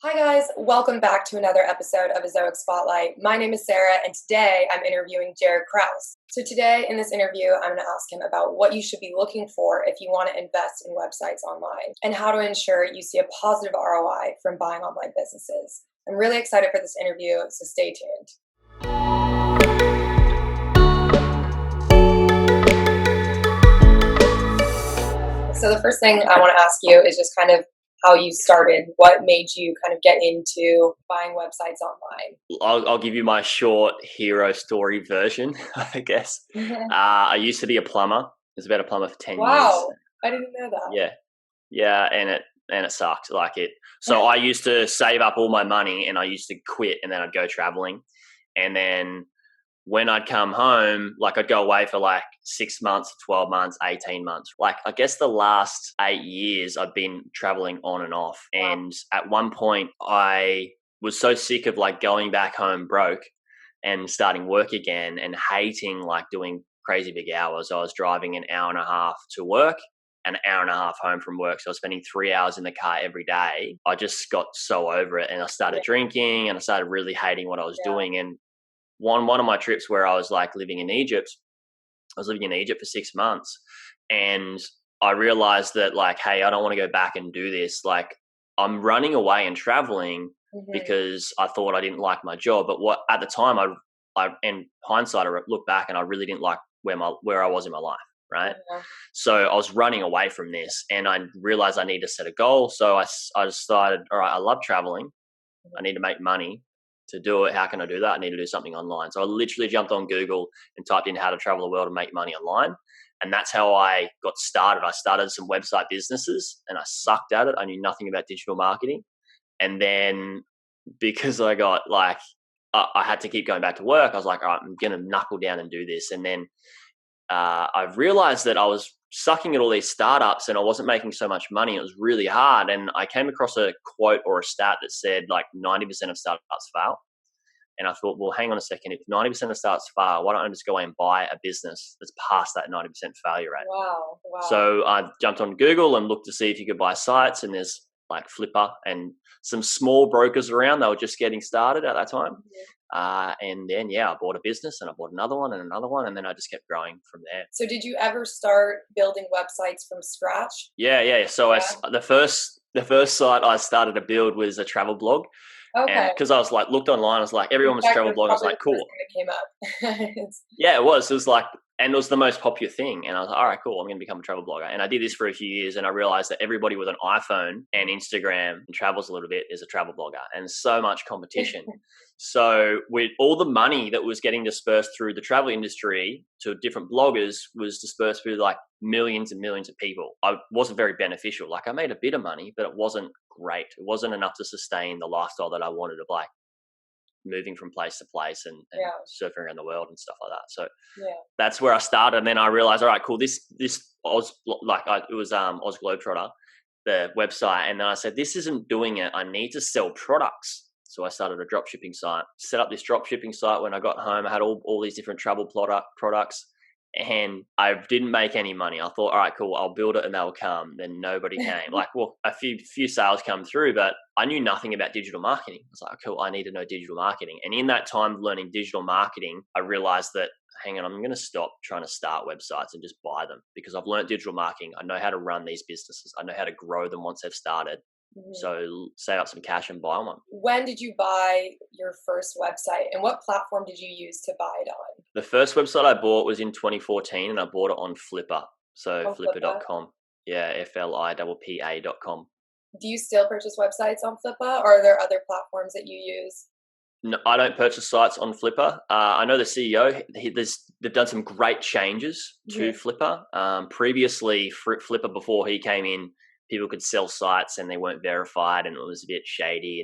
Hi guys, welcome back to another episode of Ezoic Spotlight. My name is Sarah and today I'm interviewing Jaryd Krause. So today in this interview, I'm going to ask him about what you should be looking for if you want to invest in websites online and how to ensure you see a positive ROI from buying online businesses. I'm really excited for this interview, so stay tuned. So the first thing I want to ask you is just kind of how you started. What made you kind of get into buying websites online? I'll give you my short hero story version, I guess. I used to be a plumber. I was about a plumber for 10 years. Wow, I didn't know that. Yeah, and it sucked. So I used to save up all my money and I used to quit and then I'd go traveling. And then when I'd come home, I'd go away for 6 months, 12 months, 18 months. I guess the last 8 years I've been traveling on and off. Wow. And at one point I was so sick of going back home broke and starting work again and hating doing crazy big hours. I was driving an hour and a half to work, an hour and a half home from work. So I was spending 3 hours in the car every day. I just got so over it and I started drinking and I started really hating what I was doing. And one of my trips where I was living in Egypt, I was living in Egypt for 6 months and I realized that hey, I don't want to go back and do this. I'm running away and traveling because I thought I didn't like my job. But what at the time I in hindsight, I look back and I really didn't like where I was in my life. Right. So I was running away from this and I realized I need to set a goal. So I decided, all right, I love traveling. I need to make money. To do it, how can I do that? I need to do something online. So I literally jumped on Google and typed in how to travel the world and make money online. And that's how I got started. I started some website businesses and I sucked at it. I knew nothing about digital marketing. And then because I got I had to keep going back to work, I was like, all right, I'm going to knuckle down and do this. And then I've realized that I was sucking at all these startups and I wasn't making so much money. It was really hard. And I came across a quote or a stat that said 90% of startups fail. And I thought, well, hang on a second. If 90% of startups fail, why don't I just go away and buy a business that's past that 90% failure rate? Wow. So I jumped on Google and looked to see if you could buy sites. And there's Flippa and some small brokers around. They were just getting started at that time. And then, I bought a business and I bought another one. And then I just kept growing from there. So did you ever start building websites from scratch? Yeah. So the first site I started to build was a travel blog. Okay. And because I was looked online, I was everyone was travel blog. I was cool. It came up. Yeah, it was. It was and it was the most popular thing. And I was all right, cool. I'm going to become a travel blogger. And I did this for a few years and I realized that everybody with an iPhone and Instagram and travels a little bit is a travel blogger and so much competition. So with all the money that was getting dispersed through the travel industry to different bloggers was dispersed through millions and millions of people. I wasn't very beneficial. I made a bit of money, but it wasn't great. It wasn't enough to sustain the lifestyle that I wanted of moving from place to place and surfing around the world and stuff like that. So that's where I started. And then I realized, all right, cool. This Oz, it was Oz Globetrotter, the website. And then I said, this isn't doing it. I need to sell products. So I started a drop shipping site, set up this drop shipping site. When I got home, I had all these different travel products and I didn't make any money. I thought, all right, cool, I'll build it and they'll come. Then nobody came. A few sales come through, but I knew nothing about digital marketing. I was like, cool, I need to know digital marketing. And in that time learning digital marketing, I realized that, hang on, I'm going to stop trying to start websites and just buy them because I've learned digital marketing. I know how to run these businesses. I know how to grow them once they've started. So save up some cash and buy one. When did you buy your first website and what platform did you use to buy it on? The first website I bought was in 2014 and I bought it on Flippa. So Flippa.com. Yeah, FLIPPA.com. Do you still purchase websites on Flippa or are there other platforms that you use? No, I don't purchase sites on Flippa. I know the CEO, they've done some great changes to Flippa. Previously, Flippa, before he came in, people could sell sites and they weren't verified and it was a bit shady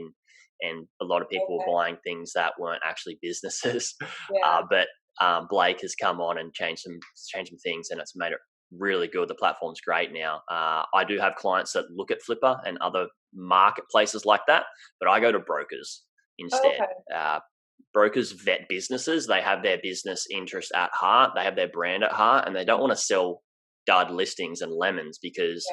and a lot of people were buying things that weren't actually businesses. But Blake has come on and changed some things and it's made it really good. The platform's great now. I do have clients that look at Flippa and other marketplaces like that, but I go to brokers instead. Brokers vet businesses. They have their business interest at heart. They have their brand at heart and they don't want to sell dud listings and lemons because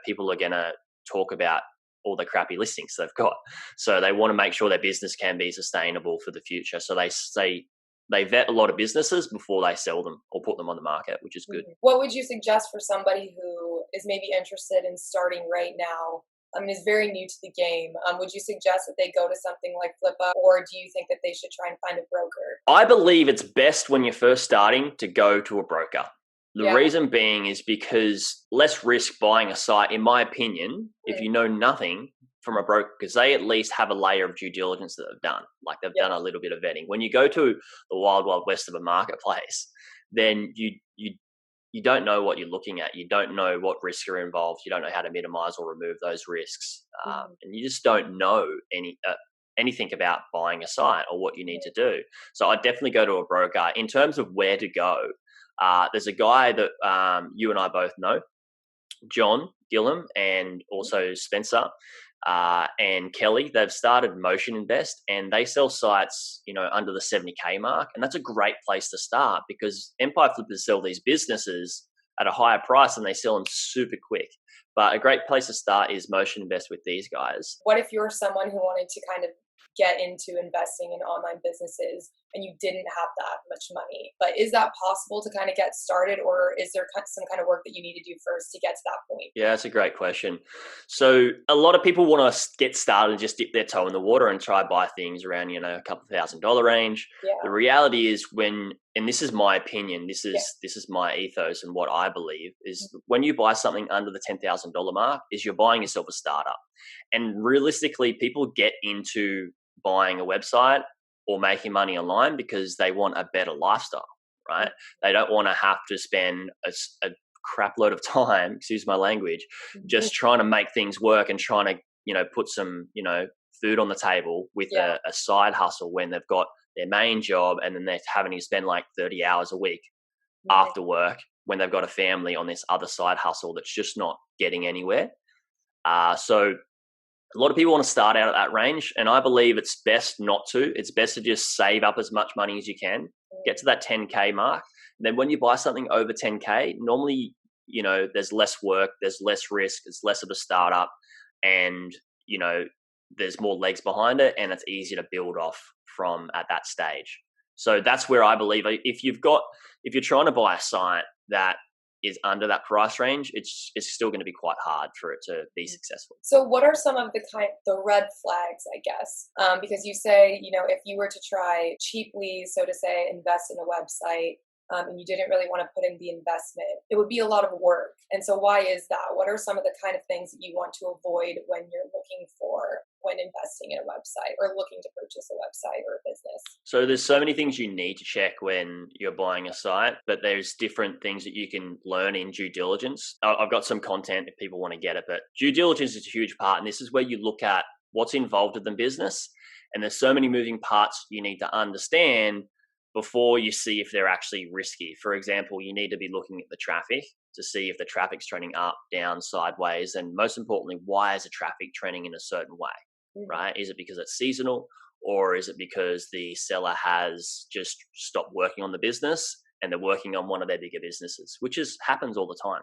people are going to talk about all the crappy listings they've got. So they want to make sure their business can be sustainable for the future. So they vet a lot of businesses before they sell them or put them on the market, which is good. What would you suggest for somebody who is maybe interested in starting right now? I mean, is very new to the game. Would you suggest that they go to something like Flippa, or do you think that they should try and find a broker? I believe it's best when you're first starting to go to a broker. The reason being is because less risk buying a site, in my opinion, if you know nothing from a broker, because they at least have a layer of due diligence that they've done. Like they've done a little bit of vetting. When you go to the wild, wild west of a marketplace, then you don't know what you're looking at. You don't know what risks are involved. You don't know how to minimize or remove those risks. And you just don't know anything about buying a site or what you need to do. So I'd definitely go to a broker. In terms of where to go, there's a guy that you and I both know, John Gillum, and also Spencer and Kelly. They've started Motion Invest, and they sell sites, under the 70K mark. And that's a great place to start, because Empire Flippers sell these businesses at a higher price and they sell them super quick. But a great place to start is Motion Invest with these guys. What if you're someone who wanted to kind of get into investing in online businesses and you didn't have that much money? But is that possible to kind of get started, or is there some kind of work that you need to do first to get to that point? Yeah, that's a great question. So a lot of people want to get started and just dip their toe in the water and try buy things around, a couple $1,000 range. The reality is and this is my opinion, this is my ethos and what I believe is when you buy something under the $10,000 mark is you're buying yourself a startup. And realistically, people get into buying a website or making money online because they want a better lifestyle, right? They don't want to have to spend a crap load of time, excuse my language, just trying to make things work and trying to, put some, food on the table with a side hustle when they've got their main job, and then they're having to spend like 30 hours a week after work when they've got a family on this other side hustle that's just not getting anywhere. So a lot of people want to start out at that range, and I believe it's best not to. It's best to just save up as much money as you can, get to that 10K mark. And then when you buy something over 10K, normally, there's less work, there's less risk, it's less of a startup, and, there's more legs behind it, and it's easier to build off from at that stage. So that's where I believe if you're trying to buy a site that is under that price range, it's still going to be quite hard for it to be successful. So what are some of the red flags, I guess? Because you say, if you were to try cheaply, so to say, invest in a website, and you didn't really want to put in the investment, it would be a lot of work. And so why is that? What are some of the kind of things that you want to avoid when you're looking for when investing in a website or looking to purchase a website or a business? So there's so many things you need to check when you're buying a site, but there's different things that you can learn in due diligence. I've got some content if people want to get it, but due diligence is a huge part. And this is where you look at what's involved in the business. And there's so many moving parts you need to understand before you see if they're actually risky. For example, you need to be looking at the traffic to see if the traffic's trending up, down, sideways, and most importantly, why is the traffic trending in a certain way, right? Is it because it's seasonal, or is it because the seller has just stopped working on the business and they're working on one of their bigger businesses, which happens all the time.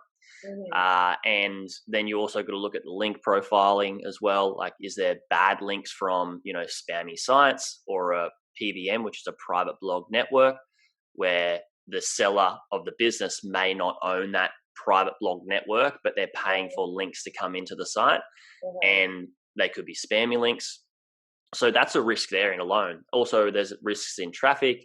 And then you also got to look at the link profiling as well. Like, is there bad links from, spammy sites, or a PBN, which is a private blog network, where the seller of the business may not own that private blog network, but they're paying for links to come into the site, and they could be spammy links. So that's a risk there in alone. Also, there's risks in traffic.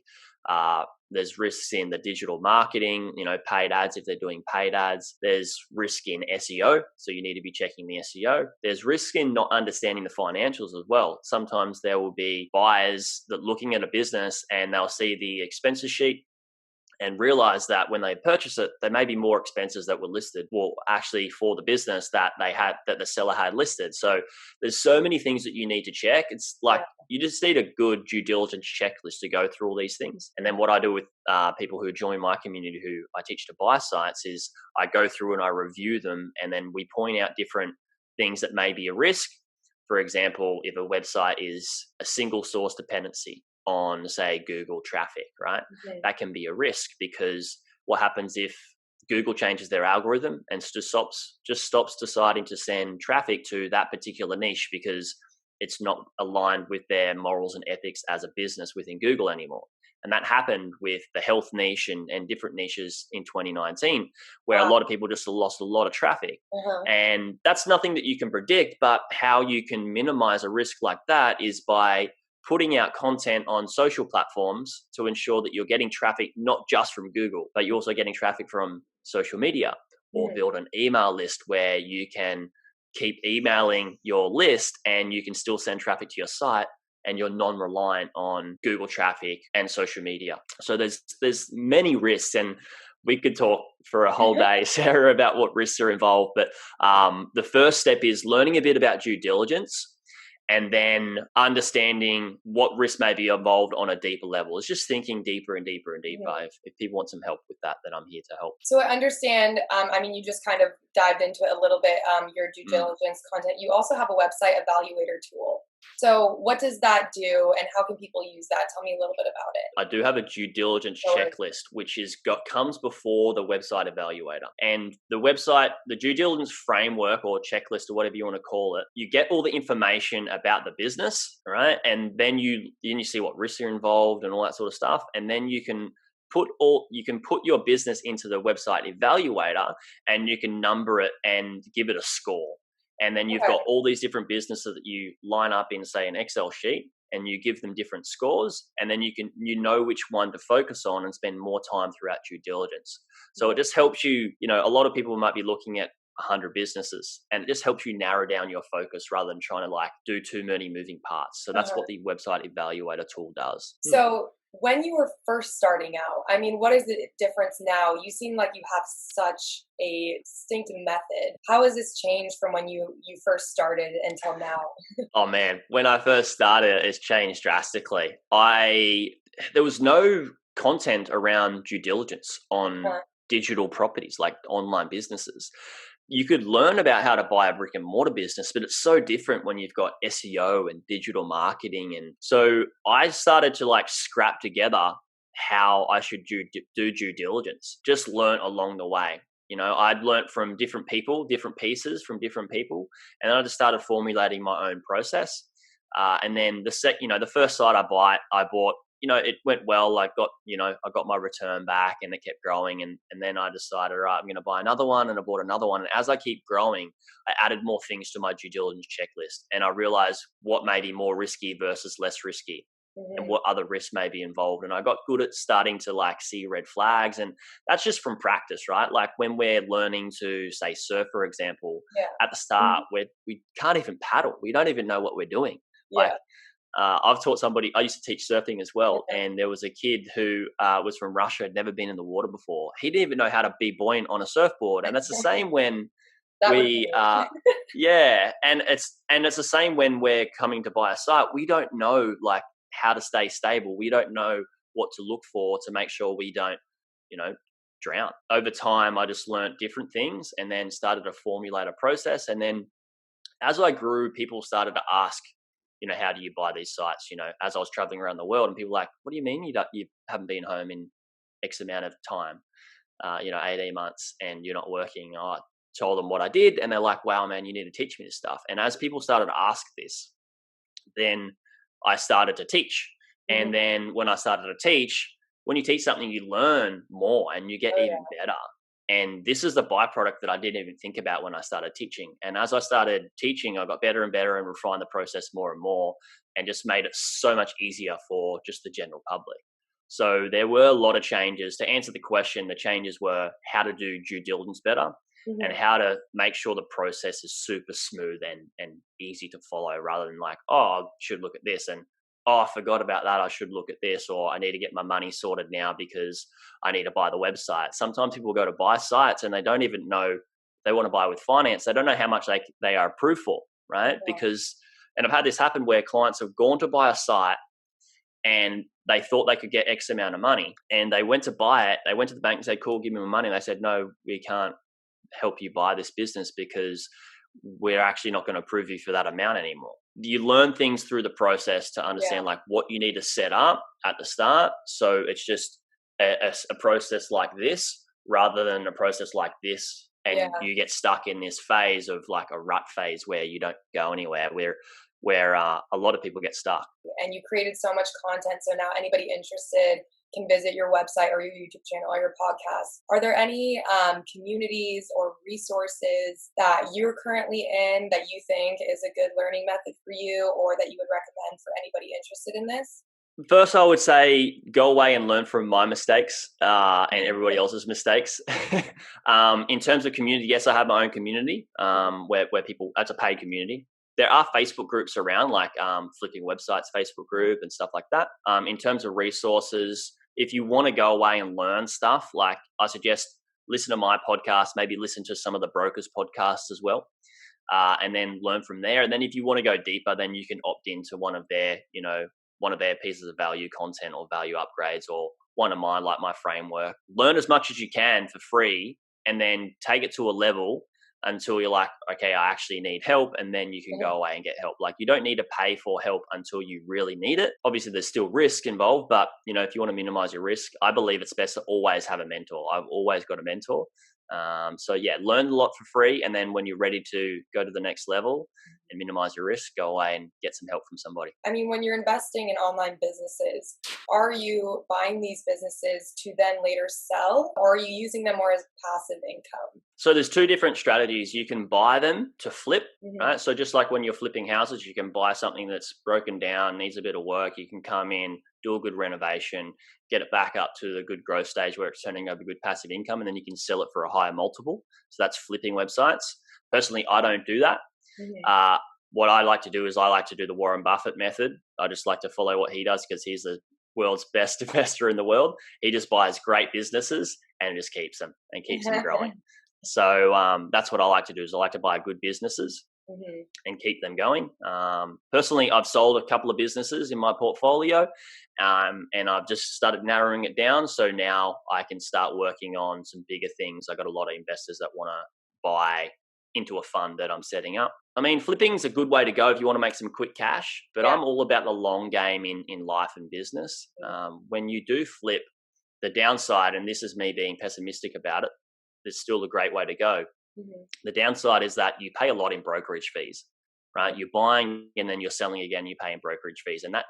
There's risks in the digital marketing, paid ads if they're doing paid ads. There's risk in SEO, so you need to be checking the SEO. There's risk in not understanding the financials as well. Sometimes there will be buyers that looking at a business and they'll see the expenses sheet and realize that when they purchase it, there may be more expenses that were listed, actually for the business that the seller had listed. So there's so many things that you need to check. It's like you just need a good due diligence checklist to go through all these things. And then what I do with people who join my community who I teach to buy sites is I go through and I review them, and then we point out different things that may be a risk. For example, if a website is a single source dependency on, say, Google traffic, right? That can be a risk, because what happens if Google changes their algorithm and just stops deciding to send traffic to that particular niche because it's not aligned with their morals and ethics as a business within Google anymore. And that happened with the health niche and different niches in 2019, where a lot of people just lost a lot of traffic. And that's nothing that you can predict, but how you can minimize a risk like that is by putting out content on social platforms to ensure that you're getting traffic not just from Google, but you're also getting traffic from social media, or build an email list where you can keep emailing your list and you can still send traffic to your site, and you're non-reliant on Google traffic and social media. So there's many risks, and we could talk for a whole day, Sarah, about what risks are involved. But the first step is learning a bit about due diligence, and then understanding what risk may be involved on a deeper level. It's just thinking deeper and deeper and deeper. If people want some help with that, then I'm here to help. So I understand, you just kind of dived into it a little bit, your due diligence content. You also have a website evaluator tool. So what does that do, and how can people use that? Tell me a little bit about it. I do have a due diligence checklist, which comes before the website evaluator. And the due diligence framework or checklist or whatever you want to call it, you get all the information about the business, right? And then you see what risks are involved and all that sort of stuff. And then you can put your business into the website evaluator, and you can number it and give it a score. And then you've got all these different businesses that you line up in, say, an Excel sheet, and you give them different scores, and then you know which one to focus on and spend more time throughout due diligence. So it just helps you, a lot of people might be looking at 100 businesses, and it just helps you narrow down your focus rather than trying to do too many moving parts. So that's what the website evaluator tool does. So when you were first starting out, what is the difference now? You seem like you have such a distinct method. How has this changed from when you first started until now? Oh man, when I first started, it's changed drastically. There was no content around due diligence on digital properties, like online businesses. You could learn about how to buy a brick and mortar business, but it's so different when you've got SEO and digital marketing. And so I started to scrap together how I should do due diligence, just learn along the way. I'd learned from different people, different pieces from different people. And then I just started formulating my own process. And then the first site I bought, it went well. I got my return back, and it kept growing. And then I decided, all right, I'm going to buy another one, and I bought another one. And as I keep growing, I added more things to my due diligence checklist, and I realized what may be more risky versus less risky, and what other risks may be involved. And I got good at starting to see red flags. And that's just from practice, right? Like when we're learning to, say, surf, for example, at the start, we can't even paddle. We don't even know what we're doing. I've taught somebody, I used to teach surfing as well. And there was a kid who was from Russia, had never been in the water before. He didn't even know how to be buoyant on a surfboard. And that's the same when and it's the same when we're coming to buy a site. We don't know how to stay stable. We don't know what to look for to make sure we don't, drown. Over time, I just learned different things and then started to formulate a process. And then as I grew, people started to ask, how do you buy these sites? As I was traveling around the world, and people were like, what do you mean you haven't been home in X amount of time, 18 months, and you're not working? I told them what I did, and they're like, wow, man, you need to teach me this stuff. And as people started to ask this, then I started to teach. And then when I started to teach, when you teach something, you learn more and you get even better. And this is the byproduct that I didn't even think about when I started teaching. And as I started teaching, I got better and better and refined the process more and more, and just made it so much easier for just the general public. So there were a lot of changes. To answer the question, the changes were how to do due diligence better, and how to make sure the process is super smooth and easy to follow, rather than I should look at this, and I forgot about that, I should look at this, or I need to get my money sorted now because I need to buy the website. Sometimes people go to buy sites and they don't even know they want to buy with finance. They don't know how much they are approved for, right? And I've had this happen where clients have gone to buy a site and they thought they could get X amount of money, and they went to buy it. They went to the bank and said, cool, give me my money. And they said, no, we can't help you buy this business because we're actually not going to approve you for that amount anymore. You learn things through the process to understand what you need to set up at the start. So it's just a process like this, rather than a process like this. And Yeah. you get stuck in this phase of like a rut phase where you don't go anywhere, where a lot of people get stuck. And you created so much content, so now anybody interested can visit your website or your YouTube channel or your podcast. Are there any communities or resources that you're currently in that you think is a good learning method for you, or that you would recommend for anybody interested in this? First, I would say go away and learn from my mistakes and everybody else's mistakes. In terms of community, yes, I have my own community where people, that's a paid community. There are Facebook groups around, like Flipping Websites Facebook group and stuff like that. In terms of resources, if you want to go away and learn stuff, like I suggest listen to my podcast, maybe listen to some of the brokers' podcasts as well. And then learn from there. And then if you want to go deeper, then you can opt into one of their pieces of value content or value upgrades, or one of mine, like my framework. Learn as much as you can for free, and then take it to a level until you're like, okay, I actually need help. And then you can go away and get help. Like, you don't need to pay for help until you really need it. Obviously there's still risk involved, but if you want to minimize your risk, I believe it's best to always have a mentor. I've always got a mentor. So yeah, learn a lot for free. And then when you're ready to go to the next level and minimize your risk, go away and get some help from somebody. I mean, when you're investing in online businesses, are you buying these businesses to then later sell, or are you using them more as passive income? So there's two different strategies. You can buy them to flip, right? So just like when you're flipping houses, you can buy something that's broken down, needs a bit of work. You can come in, do a good renovation, get it back up to the good growth stage where it's turning over good passive income, and then you can sell it for a higher multiple. So that's flipping websites. Personally, I don't do that. What I like to do is I like to do the Warren Buffett method. I just like to follow what he does because he's the world's best investor in the world. He just buys great businesses and just keeps them and keeps them growing. So that's what I like to do, is I like to buy good businesses and keep them going. Personally, I've sold a couple of businesses in my portfolio, and I've just started narrowing it down. So now I can start working on some bigger things. I got a lot of investors that want to buy into a fund that I'm setting up. I mean, flipping's a good way to go if you want to make some quick cash, but I'm all about the long game in life and business. When you do flip, the downside, and this is me being pessimistic about it, it's still a great way to go. The downside is that you pay a lot in brokerage fees, right? You're buying and then you're selling again, you're paying brokerage fees. And that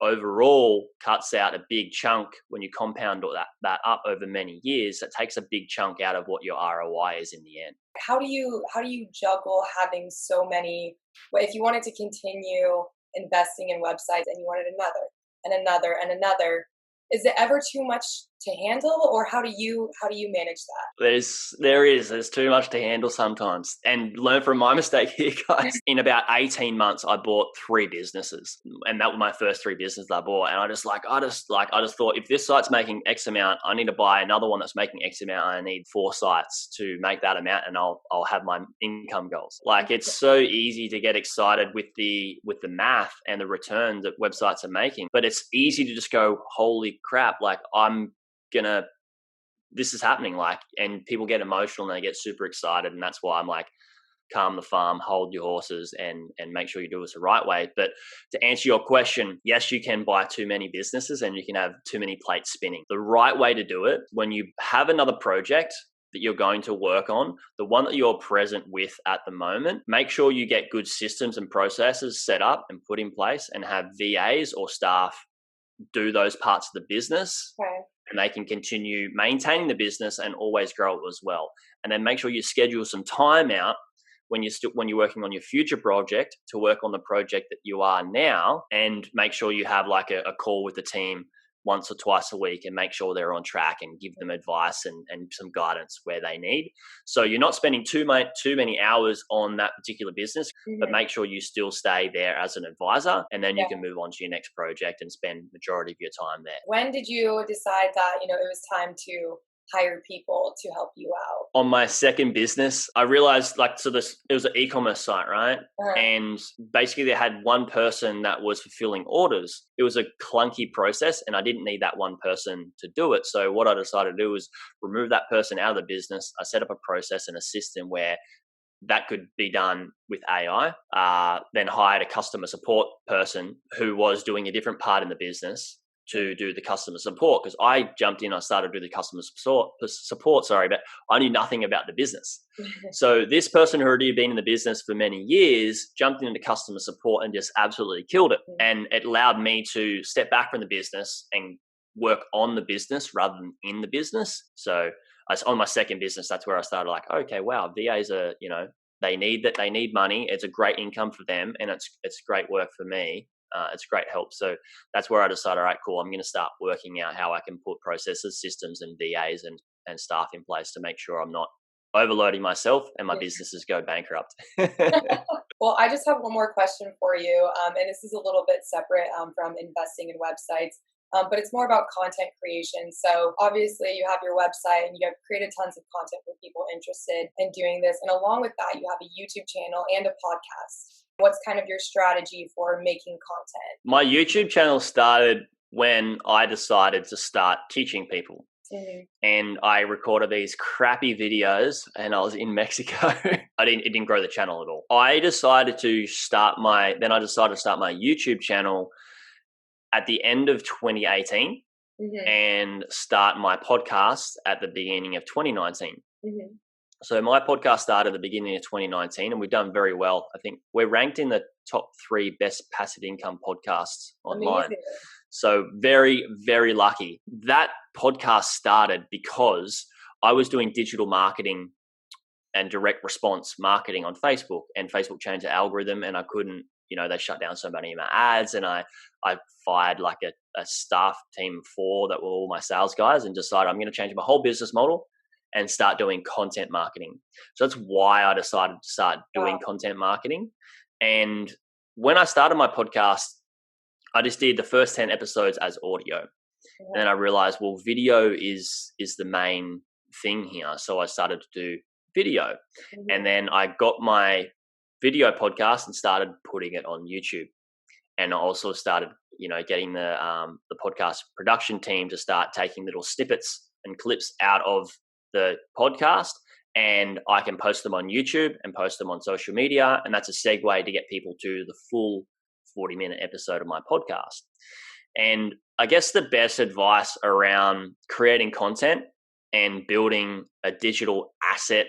overall cuts out a big chunk. When you compound all that up over many years, that takes a big chunk out of what your ROI is in the end. How do you juggle having so many, if you wanted to continue investing in websites and you wanted another and another and another, is it ever too much to handle, or how do you manage that? There's too much to handle sometimes. And learn from my mistake here, guys. In about 18 months, I bought 3 businesses, and that were my first 3 businesses I bought. And I just thought, if this site's making X amount, I need to buy another one that's making X amount. I need 4 sites to make that amount, and I'll have my income goals. Like, it's so easy to get excited with the math and the return that websites are making, but it's easy to just go, holy crap! Like, this is happening, and people get emotional and they get super excited. And that's why I'm like, calm the farm, hold your horses, and make sure you do this the right way. But to answer your question, yes, you can buy too many businesses and you can have too many plates spinning. The right way to do it, when you have another project that you're going to work on, the one that you're present with at the moment, make sure you get good systems and processes set up and put in place, and have VAs or staff do those parts of the business. And they can continue maintaining the business and always grow it as well. And then make sure you schedule some time out when you're working on your future project to work on the project that you are now, and make sure you have like a call with the team once or twice a week and make sure they're on track, and give them advice and some guidance where they need. So you're not spending too many hours on that particular business, but make sure you still stay there as an advisor, and then you can move on to your next project and spend majority of your time there. When did you decide that, it was time to hire people to help you out? On my second business, I realized it was an e-commerce site, right? And basically they had one person that was fulfilling orders. It was a clunky process and I didn't need that one person to do it. So what I decided to do was remove that person out of the business. I set up a process and a system where that could be done with AI, then hired a customer support person who was doing a different part in the business, to do the customer support, because I jumped in, I started to do the customer support, but I knew nothing about the business. So this person who had already been in the business for many years jumped into customer support and just absolutely killed it. And it allowed me to step back from the business and work on the business rather than in the business. So on my second business, that's where I started like, okay, wow, VAs are, they need money. It's a great income for them, and it's great work for me. It's great help. So that's where I decided, all right, cool, I'm going to start working out how I can put processes, systems, and VAs and staff in place to make sure I'm not overloading myself and my businesses go bankrupt. Well, I just have one more question for you, and this is a little bit separate from investing in websites. But it's more about content creation. So obviously you have your website and you have created tons of content for people interested in doing this. And along with that, you have a YouTube channel and a podcast. What's kind of your strategy for making content? My YouTube channel started when I decided to start teaching people. Mm-hmm. And I recorded these crappy videos, and I was in Mexico. It didn't grow the channel at all. I decided to start my YouTube channel at the end of 2018 and start my podcast at the beginning of 2019. Mm-hmm. So my podcast started at the beginning of 2019, and we've done very well. I think we're ranked in the top 3 best passive income podcasts online. Amazing. So very, very lucky. That podcast started because I was doing digital marketing and direct response marketing on Facebook, and Facebook changed the algorithm, and I couldn't, they shut down so many of my ads, and I fired like a staff team of 4 that were all my sales guys, and decided I'm going to change my whole business model and start doing content marketing. So that's why I decided to start doing content marketing. And when I started my podcast, I just did the first 10 episodes as audio. And then I realized, well, video is the main thing here. So I started to do video. And then I got my video podcast and started putting it on YouTube. And I also started, getting the podcast production team to start taking little snippets and clips out of the podcast, and I can post them on YouTube and post them on social media. And that's a segue to get people to the full 40-minute episode of my podcast. And I guess the best advice around creating content and building a digital asset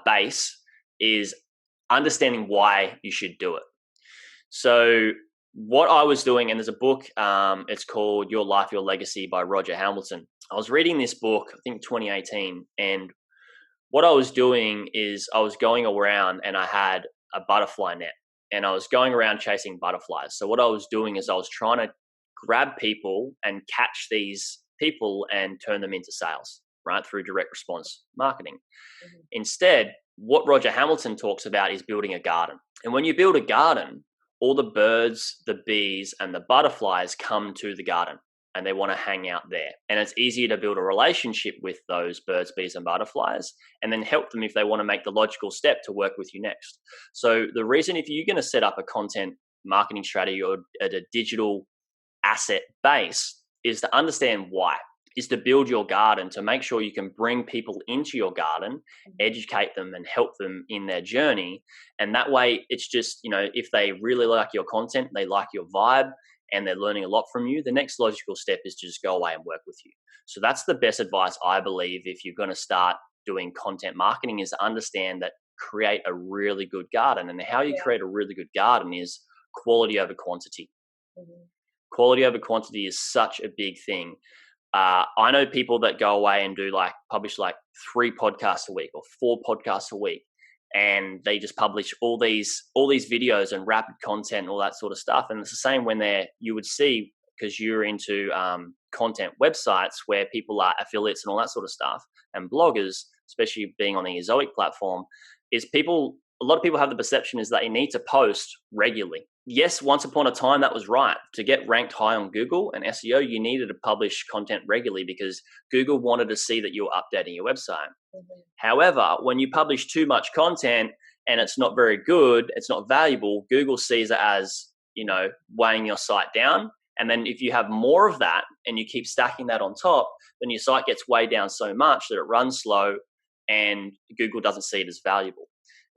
base is understanding why you should do it. So what I was doing, and there's a book, it's called Your Life, Your Legacy by Roger Hamilton. I was reading this book, I think 2018, and what I was doing is I was going around and I had a butterfly net, and I was going around chasing butterflies. So what I was doing is I was trying to grab people and catch these people and turn them into sales, right, through direct response marketing. Mm-hmm. Instead, what Roger Hamilton talks about is building a garden. And when you build a garden, all the birds, the bees, and the butterflies come to the garden, and they want to hang out there. And it's easier to build a relationship with those birds, bees, and butterflies, and then help them if they want to make the logical step to work with you next. So the reason, if you're going to set up a content marketing strategy or at a digital asset base, is to understand why, is to build your garden, to make sure you can bring people into your garden, educate them and help them in their journey. And that way it's just, if they really like your content, they like your vibe, and they're learning a lot from you, the next logical step is to just go away and work with you. So that's the best advice, I believe, if you're going to start doing content marketing, is to understand that create a really good garden. And how you create a really good garden is quality over quantity. Mm-hmm. Quality over quantity is such a big thing. I know people that go away and publish 3 podcasts a week or 4 podcasts a week, and they just publish all these videos and rapid content and all that sort of stuff. And it's the same when you would see, because you're into content websites where people are affiliates and all that sort of stuff, and bloggers, especially being on the Ezoic platform, is a lot of people have the perception is that you need to post regularly. Yes, once upon a time that was right. To get ranked high on Google and SEO, you needed to publish content regularly because Google wanted to see that you were updating your website. Mm-hmm. However, when you publish too much content and it's not very good, it's not valuable, Google sees it as, weighing your site down. And then if you have more of that and you keep stacking that on top, then your site gets weighed down so much that it runs slow and Google doesn't see it as valuable.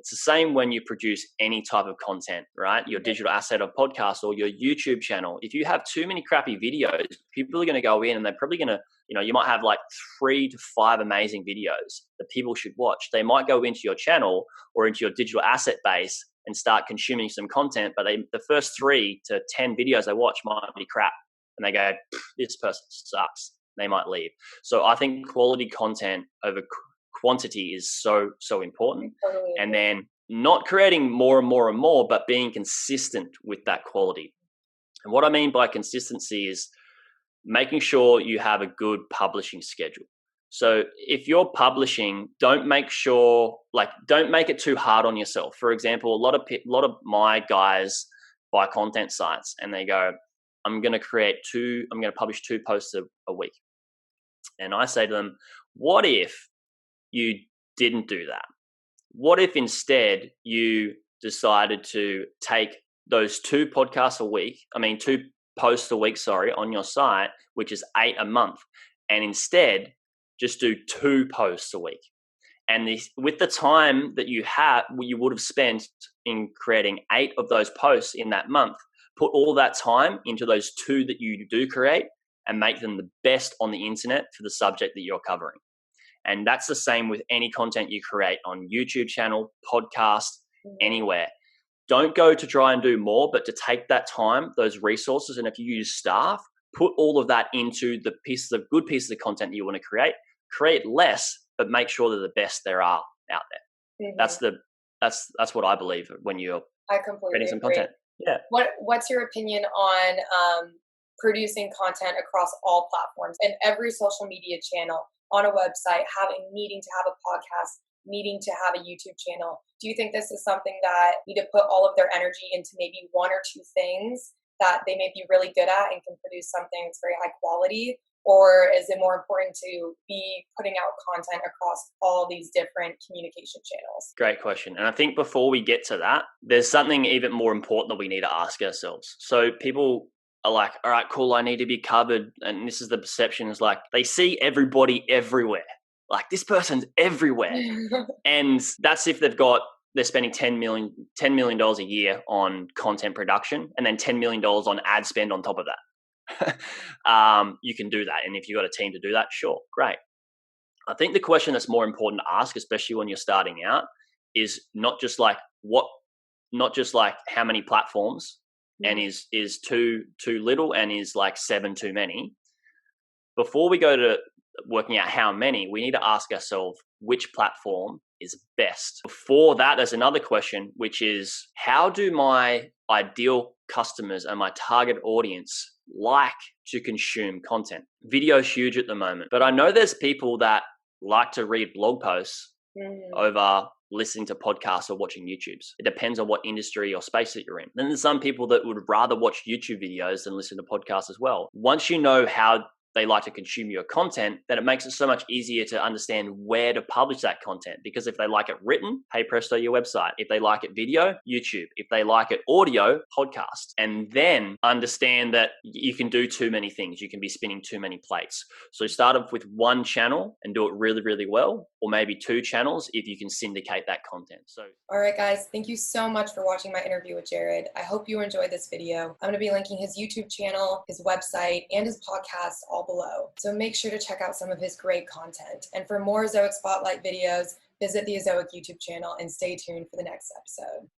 It's the same when you produce any type of content, right? Your digital asset of podcast or your YouTube channel. If you have too many crappy videos, people are going to go in and they're probably going to, you might have like 3 to 5 amazing videos that people should watch. They might go into your channel or into your digital asset base and start consuming some content, but the first 3 to 10 videos they watch might be crap. And they go, this person sucks. They might leave. So I think quality content over quantity is so important. Totally. And then not creating more and more and more, but being consistent with that quality. And what I mean by consistency is making sure you have a good publishing schedule. So if you're publishing, don't make it too hard on yourself. For example, a lot of my guys buy content sites and they go, I'm going to publish 2 posts a week. And I say to them, what if you didn't do that? What if instead you decided to take those 2 posts a week, on your site, which is 8 a month, and instead just do 2 posts a week. And with the time that you would have spent in creating 8 of those posts in that month, put all that time into those 2 that you do create and make them the best on the internet for the subject that you're covering. And that's the same with any content you create on YouTube channel, podcast, anywhere. Don't go to try and do more, but to take that time, those resources, and if you use staff, put all of that into the good pieces of content you want to create. Create less, but make sure they're the best there are out there. Mm-hmm. That's what I believe when you're creating some content. Yeah. What's your opinion on producing content across all platforms and every social media channel, on a website, needing to have a podcast, needing to have a YouTube channel? Do you think this is something that need to put all of their energy into maybe 1 or 2 things that they may be really good at and can produce something that's very high quality? Or is it more important to be putting out content across all these different communication channels? Great question. And I think before we get to that, there's something even more important that we need to ask ourselves. So people are like, all right, cool, I need to be covered. And this is the perception, is like they see everybody everywhere. Like, this person's everywhere. And that's if they're spending $10 million a year on content production and then $10 million on ad spend on top of that. You can do that. And if you've got a team to do that, sure, great. I think the question that's more important to ask, especially when you're starting out, is not just like how many platforms and is 2 too little and is like 7 too many. Before we go to working out how many, we need to ask ourselves which platform is best. Before that, there's another question, which is, how do my ideal customers and my target audience like to consume content? Video's huge at the moment, but I know there's people that like to read blog posts over listening to podcasts or watching YouTubes. It depends on what industry or space that you're in. Then there's some people that would rather watch YouTube videos than listen to podcasts as well. Once you know how they like to consume your content, then it makes it so much easier to understand where to publish that content. Because if they like it written, hey presto, your website. If they like it video, YouTube. If they like it audio, podcast. And then understand that you can do too many things. You can be spinning too many plates. So start off with 1 channel and do it really, really well, or maybe 2 channels if you can syndicate that content. So, all right, guys, thank you so much for watching my interview with Jaryd. I hope you enjoyed this video. I'm going to be linking his YouTube channel, his website, and his podcast all below. So make sure to check out some of his great content. And for more Ezoic Spotlight videos, visit the Ezoic YouTube channel and stay tuned for the next episode.